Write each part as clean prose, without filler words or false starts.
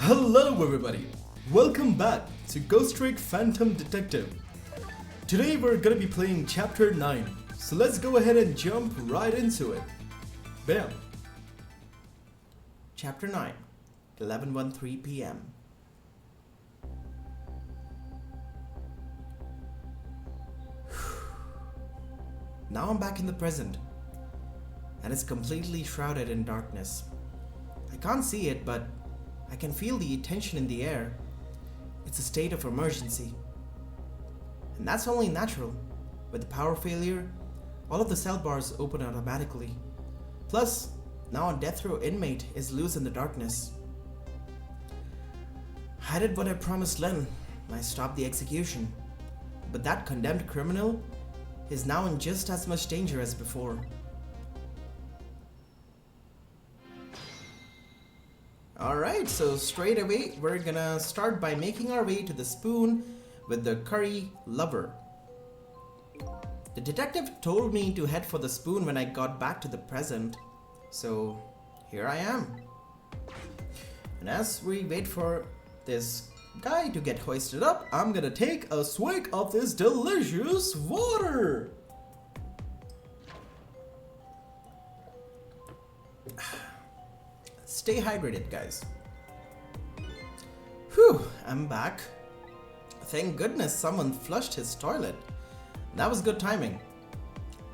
Hello everybody, welcome back to Ghost Trick Phantom Detective. Today we're gonna be playing chapter 9, so let's go ahead and jump right into it. Bam! Chapter 9, 11:13 p.m. Now I'm back in the present, and it's completely shrouded in darkness. I can't see it, but I can feel the tension in the air. It's a state of emergency. And that's only natural. With the power failure, all of the cell bars open automatically. Plus, now a death row inmate is loose in the darkness. I did what I promised Len. I stopped the execution. But that condemned criminal is now in just as much danger as before. Alright, so straight away we're gonna start by making our way to the spoon with the curry lover. The detective told me to head for the spoon when I got back to the present, so here I am. And as we wait for this guy to get hoisted up, I'm gonna take a swig of this delicious water. Stay hydrated, guys. Whew, I'm back. Thank goodness someone flushed his toilet. That was good timing.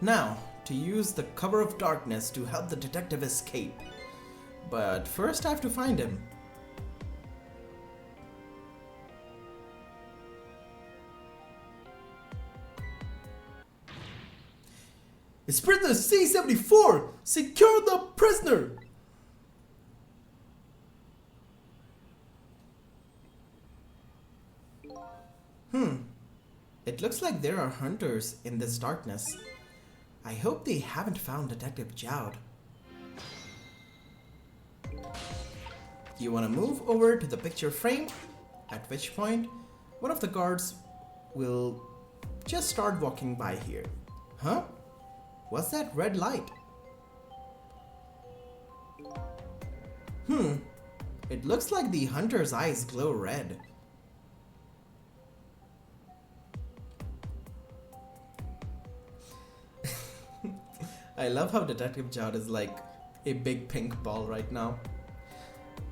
Now, to use the cover of darkness to help the detective escape. But first I have to find him. It's prisoner C-74! Secure the prisoner! It looks like there are hunters in this darkness. I hope they haven't found Detective Jowd. You want to move over to the picture frame, at which point one of the guards will just start walking by here. Huh? What's that red light? It looks like the hunter's eyes glow red. I love how Detective Jowd is like a big pink ball right now.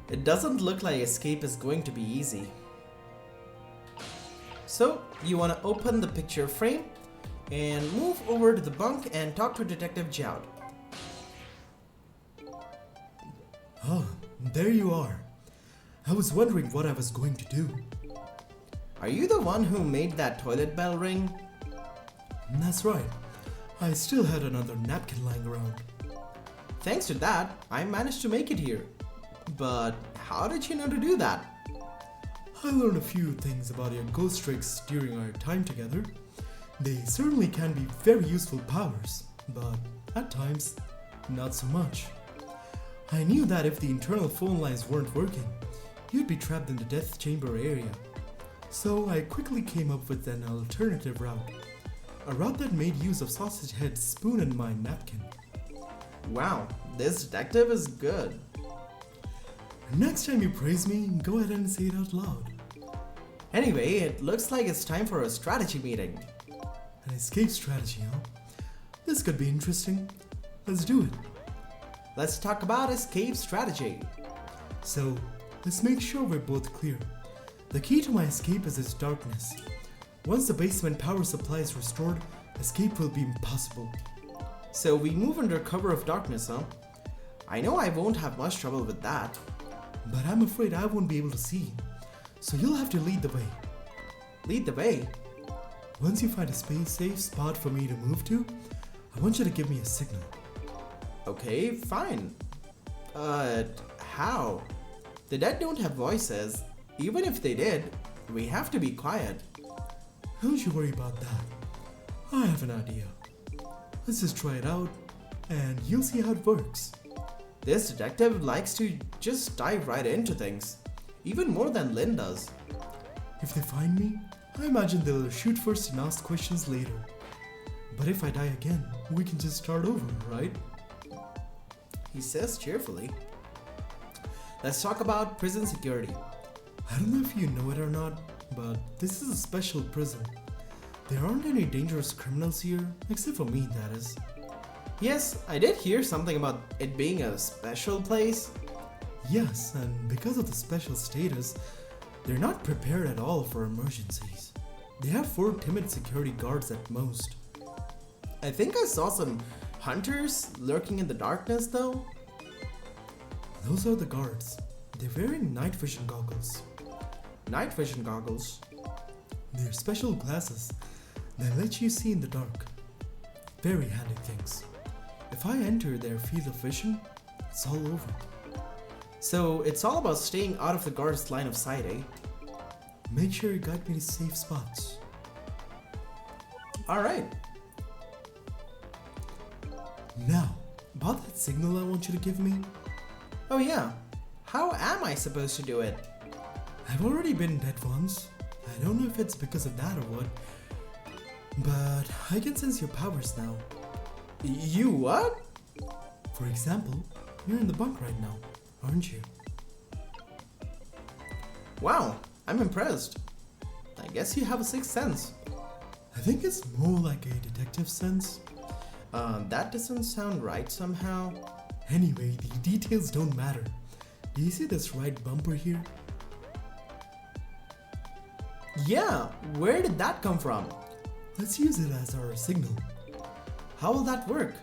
It doesn't look like escape is going to be easy. So, you want to open the picture frame and move over to the bunk and talk to Detective Jowd. Oh, there you are. I was wondering what I was going to do. Are you the one who made that toilet bell ring? That's right. I still had another napkin lying around. Thanks to that, I managed to make it here. But how did you know to do that? I learned a few things about your ghost tricks during our time together. They certainly can be very useful powers, but at times, not so much. I knew that if the internal phone lines weren't working, you'd be trapped in the death chamber area. So I quickly came up with an alternative route. A route that made use of sausage head, spoon, and my napkin. Wow, this detective is good. Next time you praise me, go ahead and say it out loud. Anyway, it looks like it's time for a strategy meeting. An escape strategy, huh? This could be interesting. Let's do it. Let's talk about escape strategy. So, let's make sure we're both clear. The key to my escape is its darkness. Once the basement power supply is restored, escape will be impossible. So we move under cover of darkness, huh? I know I won't have much trouble with that. But I'm afraid I won't be able to see. So you'll have to lead the way. Lead the way? Once you find a safe spot for me to move to, I want you to give me a signal. Okay, fine. How? The dead don't have voices. Even if they did, we have to be quiet. Don't you worry about that. I have an idea. Let's just try it out, and you'll see how it works. This detective likes to just dive right into things, even more than Lynn does. If they find me, I imagine they'll shoot first and ask questions later. But if I die again, we can just start over, right? He says cheerfully. let's talk about prison security. I don't know if you know it or not, but this is a special prison. There aren't any dangerous criminals here, except for me, that is. Yes, I did hear something about it being a special place. Yes, and because of the special status, they're not prepared at all for emergencies. They have 4 timid security guards at most. I think I saw some hunters lurking in the darkness though. Those are the guards. They're wearing night vision goggles. Night vision goggles? They're special glasses that let you see in the dark. Very handy things. If I enter their field of vision, it's all over. So it's all about staying out of the guard's line of sight, eh? Make sure you guide me to safe spots. Alright. Now, about that signal I want you to give me. Oh yeah, how am I supposed to do it? I've already been dead once. I don't know if it's because of that or what, but I can sense your powers now. You what? For example, you're in the bunk right now, aren't you? Wow, I'm impressed. I guess you have a sixth sense. I think it's more like a detective sense. That doesn't sound right somehow. Anyway, the details don't matter. Do you see this right bumper here? Yeah, where did that come from? Let's use it as our signal. How will that work?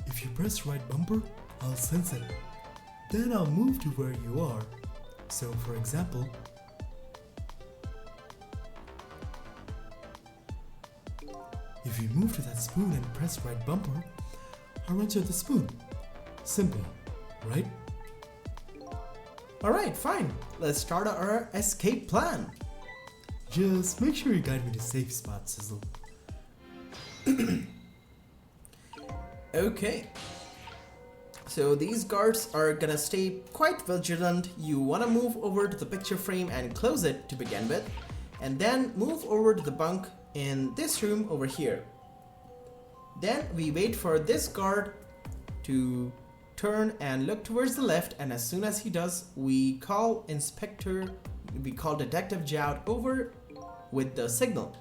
If you press right bumper, I'll sense it. Then I'll move to where you are. So for example, if you move to that spoon and press right bumper, I'll run to the spoon. Simple, right? Alright, fine. Let's start our escape plan. Just make sure you guide me to safe spots, Sizzle. Okay. So these guards are gonna stay quite vigilant. You wanna move over to the picture frame and close it to begin with, and then move over to the bunk in this room over here. Then we wait for this guard to turn and look towards the left, and as soon as he does, we call Detective Jout over with the signal.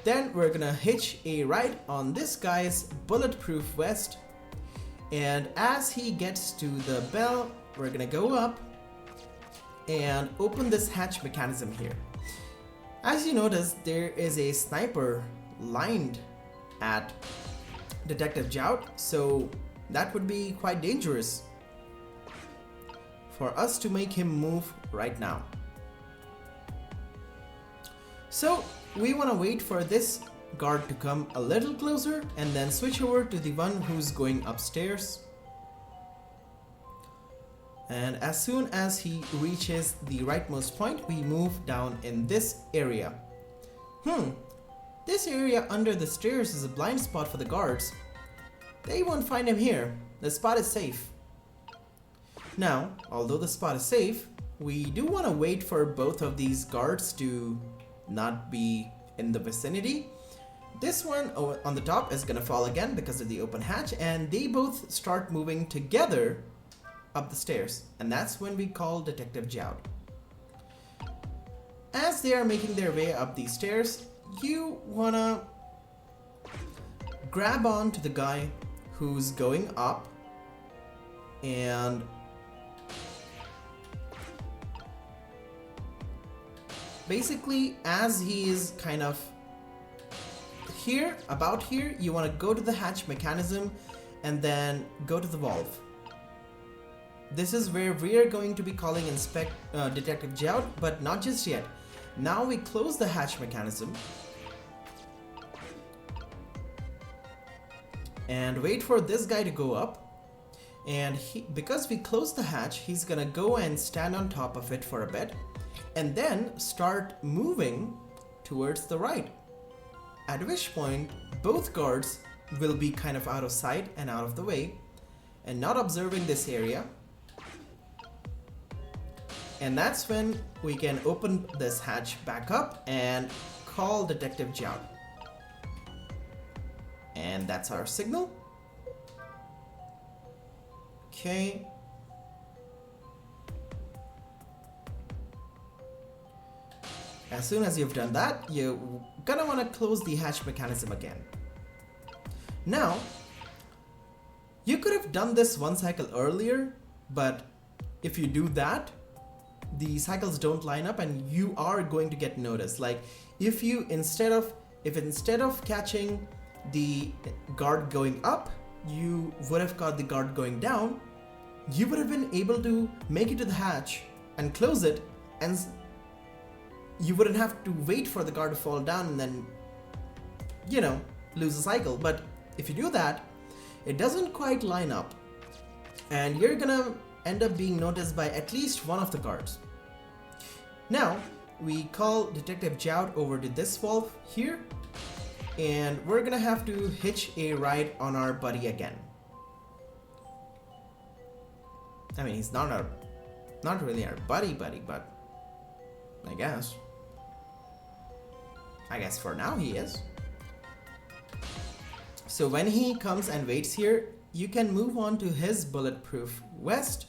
Then we're gonna hitch a ride on this guy's bulletproof vest, and as he gets to the bell, we're gonna go up and open this hatch mechanism here. As you notice, there is a sniper lined at Detective Jout, so that would be quite dangerous for us to make him move right now. So we want to wait for this guard to come a little closer and then switch over to the one who's going upstairs. And as soon as he reaches the rightmost point, we move down in this area. This area under the stairs is a blind spot for the guards. They won't find him here. The spot is safe. Now, although the spot is safe, we do want to wait for both of these guards to not be in the vicinity. This one on the top is gonna fall again because of the open hatch, and they both start moving together up the stairs, and that's when we call Detective Jout. As they are making their way up these stairs, you wanna grab on to the guy who's going up, and basically as he is kind of here, about here, you want to go to the hatch mechanism and then go to the valve. This is where we are going to be calling Detective Jout, but not just yet. Now we close the hatch mechanism and wait for this guy to go up, and because we closed the hatch, he's gonna go and stand on top of it for a bit and then start moving towards the right, at which point both guards will be kind of out of sight and out of the way and not observing this area, and that's when we can open this hatch back up and call Detective Jout. And that's our signal. Okay. As soon as you've done that, you're gonna want to close the hatch mechanism again. Now, you could have done this one cycle earlier, but if you do that, the cycles don't line up and you are going to get noticed. Like if instead of catching the guard going up, you would have caught the guard going down, you would have been able to make it to the hatch and close it, and you wouldn't have to wait for the guard to fall down and then, lose the cycle. But if you do that, it doesn't quite line up, and you're gonna end up being noticed by at least one of the guards. Now, we call Detective Jout over to this valve here, and we're gonna have to hitch a ride on our buddy again. I mean, he's not really our buddy, but I guess for now he is. So when he comes and waits here, you can move on to his bulletproof vest.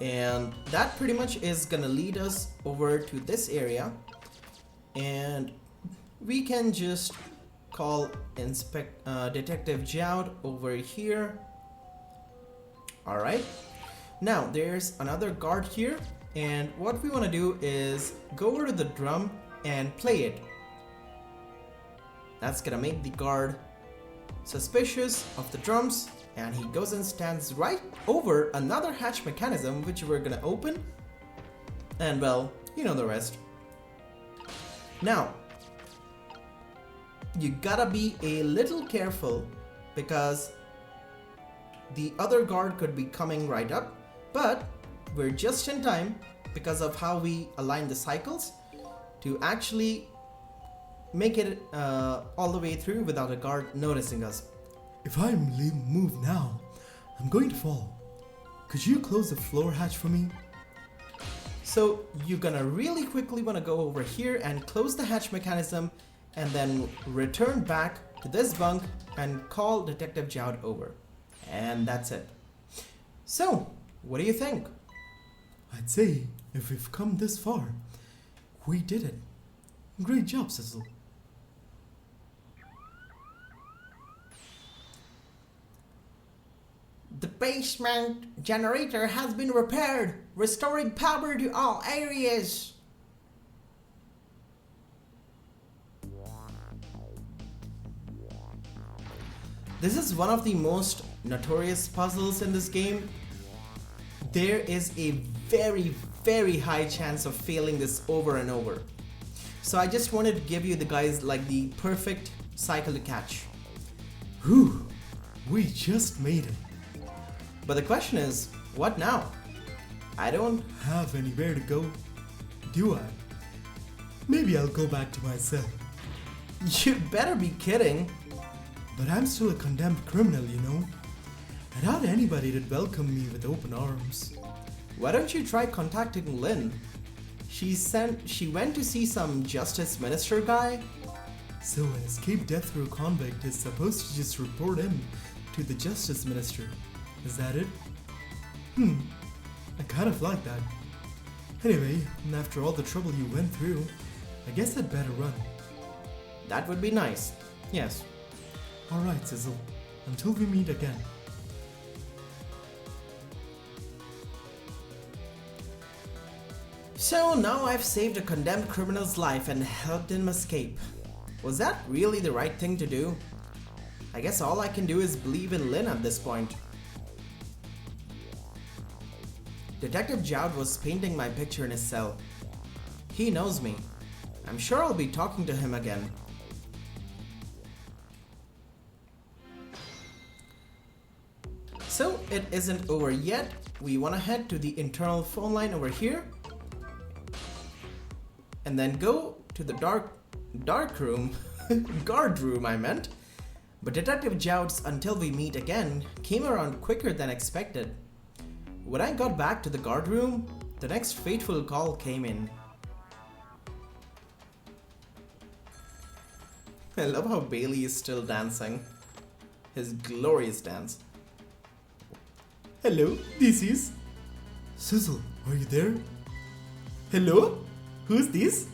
And that pretty much is gonna lead us over to this area, and we can just call Detective Jout over here. Alright, now there's another guard here, and what we want to do is go over to the drum and play it. That's gonna make the guard suspicious of the drums, and he goes and stands right over another hatch mechanism which we're gonna open, and well, you know the rest. Now, you gotta be a little careful because the other guard could be coming right up, but we're just in time because of how we align the cycles to actually make it all the way through without a guard noticing us. If I move now, I'm going to fall. Could you close the floor hatch for me? So you're gonna really quickly wanna go over here and close the hatch mechanism, and then return back to this bunk and call Detective Jout over. And that's it. So, what do you think? I'd say, if we've come this far, we did it. Great job, Cecil. The basement generator has been repaired, restoring power to all areas. This is one of the most notorious puzzles in this game. There is a very, very high chance of failing this over and over. So I just wanted to give you the guys like the perfect cycle to catch. Whew, we just made it. But the question is, what now? I don't have anywhere to go, do I? Maybe I'll go back to my cell. You better be kidding. But I'm still a condemned criminal, you know. I doubt anybody would welcome me with open arms. Why don't you try contacting Lynn? She went to see some justice minister guy. So an escaped death row convict is supposed to just report him to the justice minister. Is that it? I kind of like that. Anyway, after all the trouble you went through, I guess I'd better run. That would be nice. Yes. Alright, Sizzle. Until we meet again. So now I've saved a condemned criminal's life and helped him escape. Was that really the right thing to do? I guess all I can do is believe in Lynn at this point. Detective Jout was painting my picture in his cell. He knows me. I'm sure I'll be talking to him again. So it isn't over yet. We want to head to the internal phone line over here. And then go to the dark room, guard room I meant. But Detective Jout's Until We Meet Again came around quicker than expected. When I got back to the guard room, the next fateful call came in. I love how Bailey is still dancing. His glorious dance. Hello, this is... Cecil, are you there? Hello? Who's this?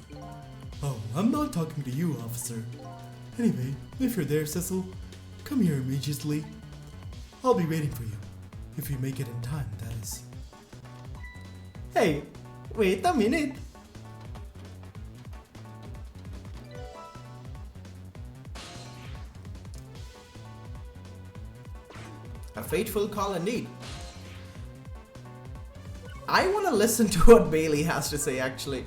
Oh, I'm not talking to you, officer. Anyway, if you're there, Cecil, come here immediately. I'll be waiting for you. If you make it in time, that is. Hey, wait a minute. A fateful call indeed. I want to listen to what Bailey has to say actually.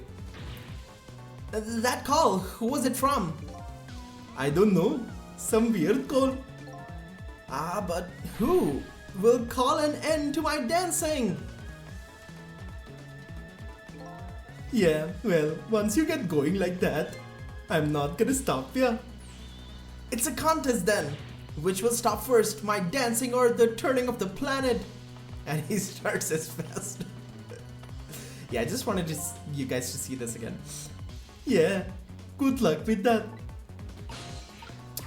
That call, who was it from? I don't know. Some weird call. But who will call an end to my dancing? Yeah, well, once you get going like that, I'm not gonna stop ya. It's a contest then. Which will stop first, my dancing or the turning of the planet? And he starts his fest. Yeah, I just wanted you guys to see this again. Yeah, good luck with that.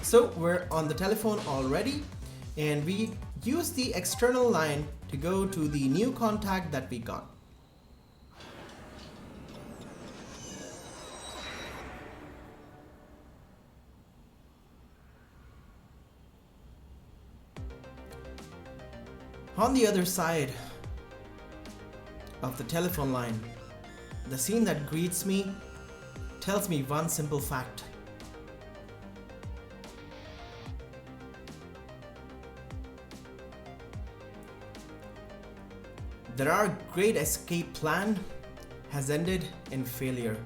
So we're on the telephone already, and we use the external line to go to the new contact that we got. On the other side of the telephone line, the scene that greets me tells me one simple fact. That our great escape plan has ended in failure.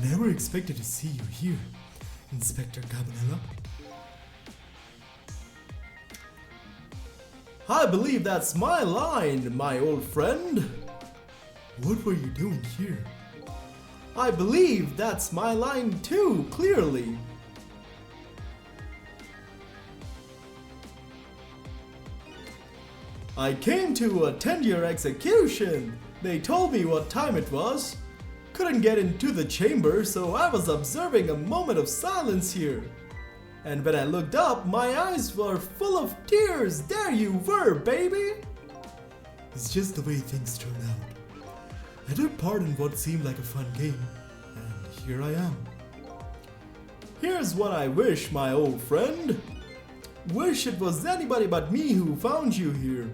Never expected to see you here, Inspector Cabanela. I believe that's my line, my old friend. What were you doing here? I believe that's my line too, clearly. I came to attend your execution. They told me what time it was. Couldn't get into the chamber, so I was observing a moment of silence here. And when I looked up, my eyes were full of tears. There you were, baby. It's just the way things turn out. I took part in what seemed like a fun game, and here I am. Here's what I wish, my old friend. Wish it was anybody but me who found you here.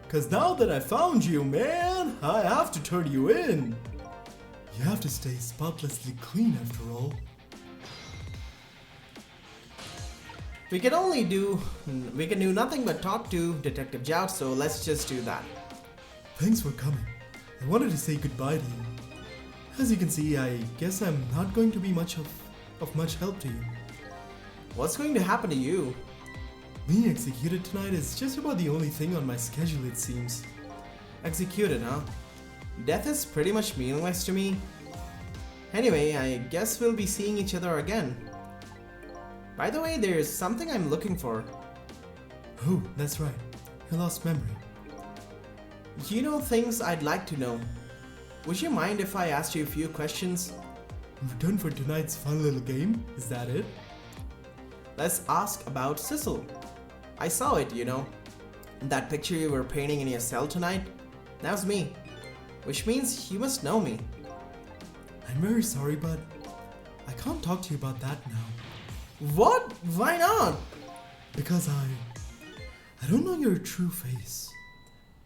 'Cause now that I found you, man, I have to turn you in. You have to stay spotlessly clean after all. We can do nothing but talk to Detective Jout, so let's just do that. Thanks for coming. I wanted to say goodbye to you. As you can see, I guess I'm not going to be of much help to you. What's going to happen to you? Being executed tonight is just about the only thing on my schedule, it seems. Executed, huh? Death is pretty much meaningless to me. Anyway, I guess we'll be seeing each other again. By the way, there's something I'm looking for. Oh, that's right. Your lost memory. You know things I'd like to know. Would you mind if I asked you a few questions? We're done for tonight's fun little game? Is that it? Let's ask about Cecil. I saw it, you know. That picture you were painting in your cell tonight? That was me. Which means you must know me. I'm very sorry, but I can't talk to you about that now. What? Why not? Because I don't know your true face.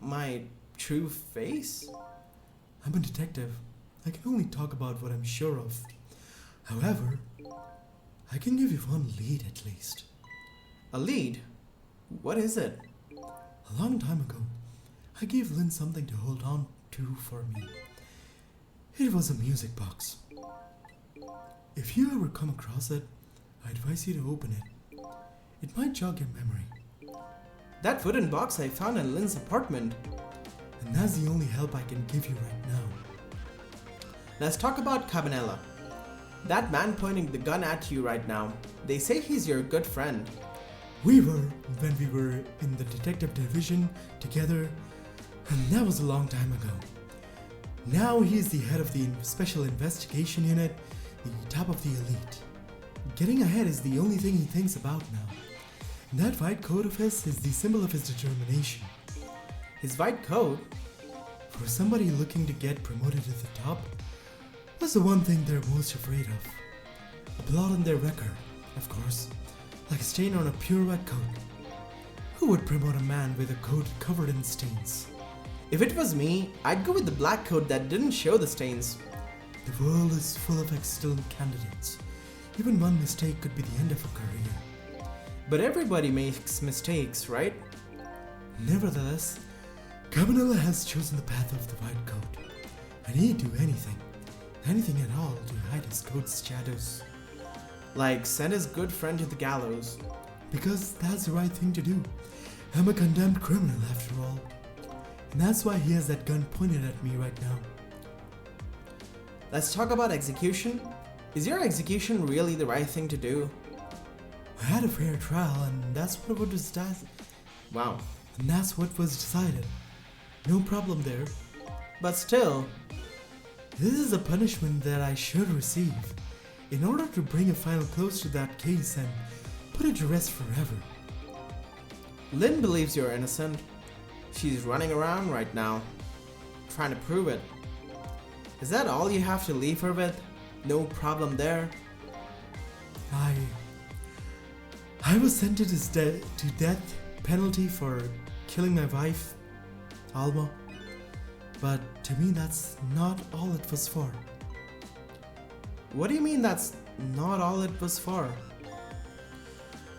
My true face? I'm a detective. I can only talk about what I'm sure of. However, I can give you one lead at least. A lead? What is it? A long time ago, I gave Lynn something to hold on to for me. It was a music box. If you ever come across it, I advise you to open it. It might jog your memory. That wooden box I found in Lynn's apartment. And that's the only help I can give you right now. Let's talk about Cabanela. That man pointing the gun at you right now. They say he's your good friend. We were when we were in the detective division together, and that was a long time ago. Now he is the head of the Special Investigation Unit, the top of the elite. Getting ahead is the only thing he thinks about now. And that white coat of his is the symbol of his determination. His white coat? For somebody looking to get promoted to the top, that's the one thing they're most afraid of. A blot on their record, of course, like a stain on a pure white coat. Who would promote a man with a coat covered in stains? If it was me, I'd go with the black coat that didn't show the stains. The world is full of excellent candidates. Even one mistake could be the end of a career. But everybody makes mistakes, right? Nevertheless, Cabanela has chosen the path of the white coat, and he'd do anything at all to hide his coat's shadows. Like send his good friend to the gallows. Because that's the right thing to do. I'm a condemned criminal after all. And that's why he has that gun pointed at me right now. Let's talk about execution. Is your execution really the right thing to do? I had a fair trial, and that's what was decided. Wow. And that's what was decided. No problem there. But still, this is a punishment that I should receive in order to bring a final close to that case and put it to rest forever. Lynn believes you're innocent. She's running around right now, trying to prove it. Is that all you have to leave her with? No problem there? I was sentenced to death penalty for killing my wife, Alma. But to me that's not all it was for. What do you mean that's not all it was for?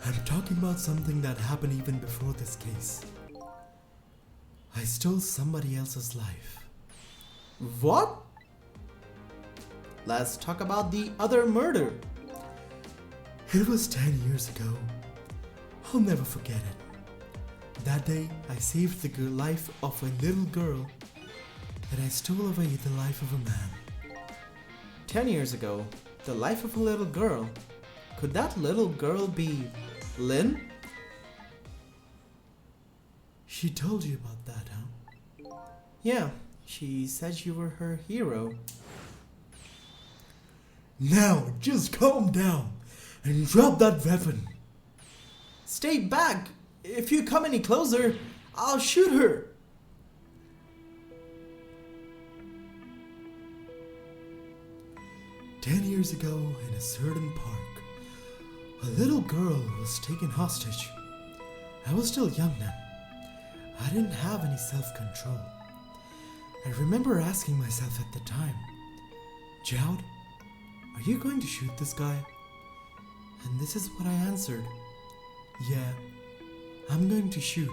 I'm talking about something that happened even before this case. I stole somebody else's life. What? Let's talk about the other murder. It was 10 years ago. I'll never forget it. That day, I saved the life of a little girl, and I stole away the life of a man. 10 years ago, the life of a little girl. Could that little girl be Lynn? She told you about that, huh? Yeah, she said you were her hero. Now, just calm down and drop that weapon. Stay back! If you come any closer, I'll shoot her! "10 years ago, in a certain park, a little girl was taken hostage. I was still young then. I didn't have any self-control. I remember asking myself at the time, Jowd, are you going to shoot this guy? And this is what I answered. Yeah, I'm going to shoot.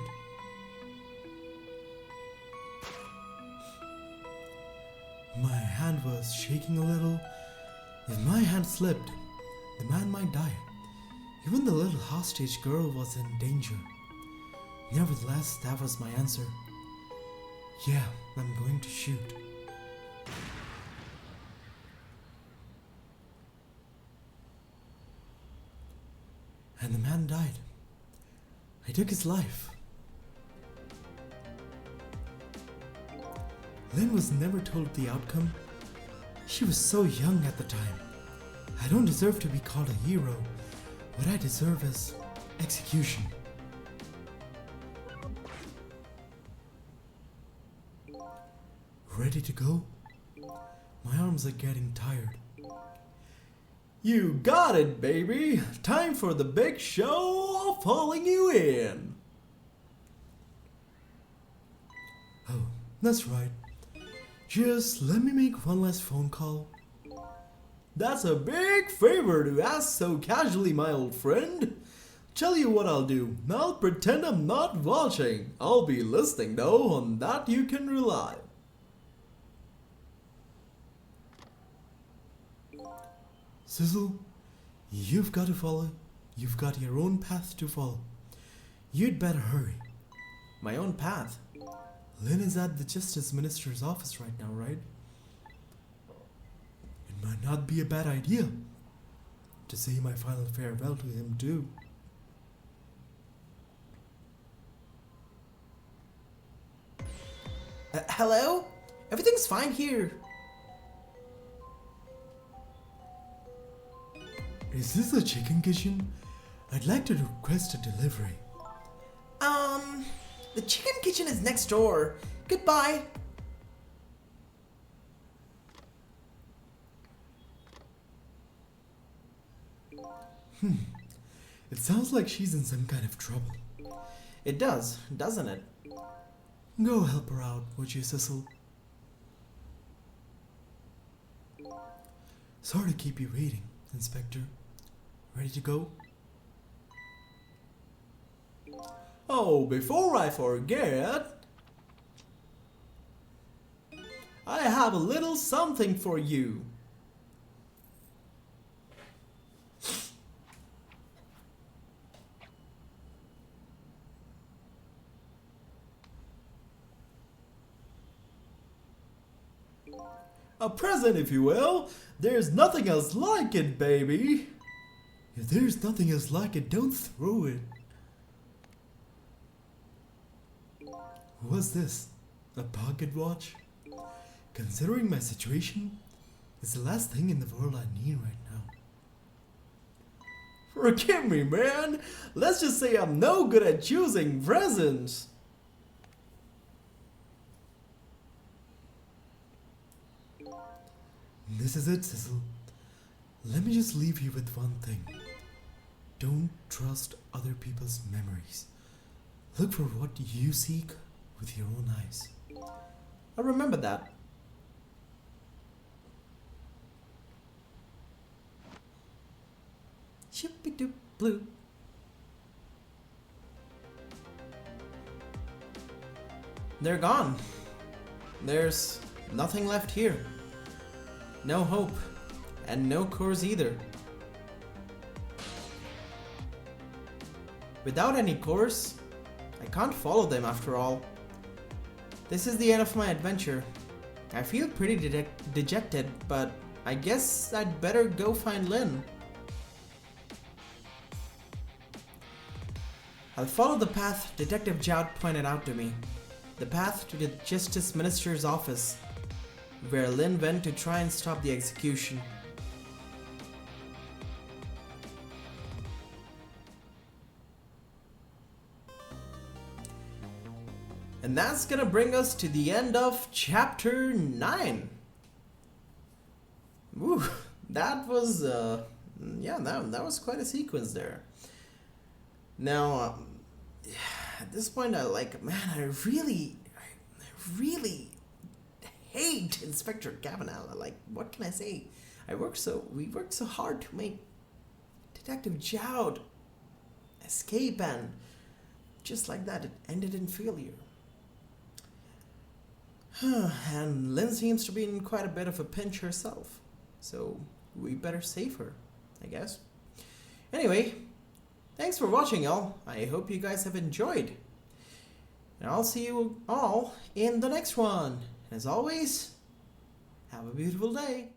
My hand was shaking a little. If my hand slipped, the man might die. Even the little hostage girl was in danger. Nevertheless, that was my answer. Yeah, I'm going to shoot. And the man died. I took his life. Lynn was never told the outcome. She was so young at the time. I don't deserve to be called a hero. What I deserve is execution. Ready to go? My arms are getting tired. You got it, baby! Time for the big show of hauling you in! Oh, that's right. Just let me make one last phone call. That's a big favor to ask so casually, my old friend. Tell you what I'll do. I'll pretend I'm not watching. I'll be listening though, on that you can rely. Sizzle, you've got to follow. You've got your own path to follow. You'd better hurry. My own path? Lynn is at the Justice Minister's office right now, right? It might not be a bad idea to say my final farewell to him too. Hello? Everything's fine here. Is this a chicken kitchen? I'd like to request a delivery. The chicken kitchen is next door. Goodbye. It sounds like she's in some kind of trouble. It does, doesn't it? Go help her out, would you, Cecil? Sorry to keep you waiting, Inspector. Ready to go? Oh, before I forget, I have a little something for you. A present, if you will. There's nothing else like it, baby. If there's nothing else like it, don't throw it. What's this? A pocket watch? Considering my situation, it's the last thing in the world I need right now. Forgive me, man. Let's just say I'm no good at choosing presents. This is it, Cecil. Let me just leave you with one thing. Don't trust other people's memories. Look for what you seek with your own eyes. I remember that. Shippy-doop blue. They're gone. There's nothing left here. No hope, and no course either. Without any course, I can't follow them after all. This is the end of my adventure. I feel pretty dejected, but I guess I'd better go find Lynn. I'll follow the path Detective Jout pointed out to me. The path to the Justice Minister's office, where Lynn went to try and stop the execution. And that's gonna bring us to the end of chapter 9. Woo, that was, that was quite a sequence there. Now, at this point I really hate Inspector Cavanaugh. Like, what can I say? We worked so hard to make Detective Jout escape, and just like that, it ended in failure. And Lynn seems to be in quite a bit of a pinch herself, so we better save her, I guess. Anyway, thanks for watching, y'all. I hope you guys have enjoyed. And I'll see you all in the next one. As always, have a beautiful day.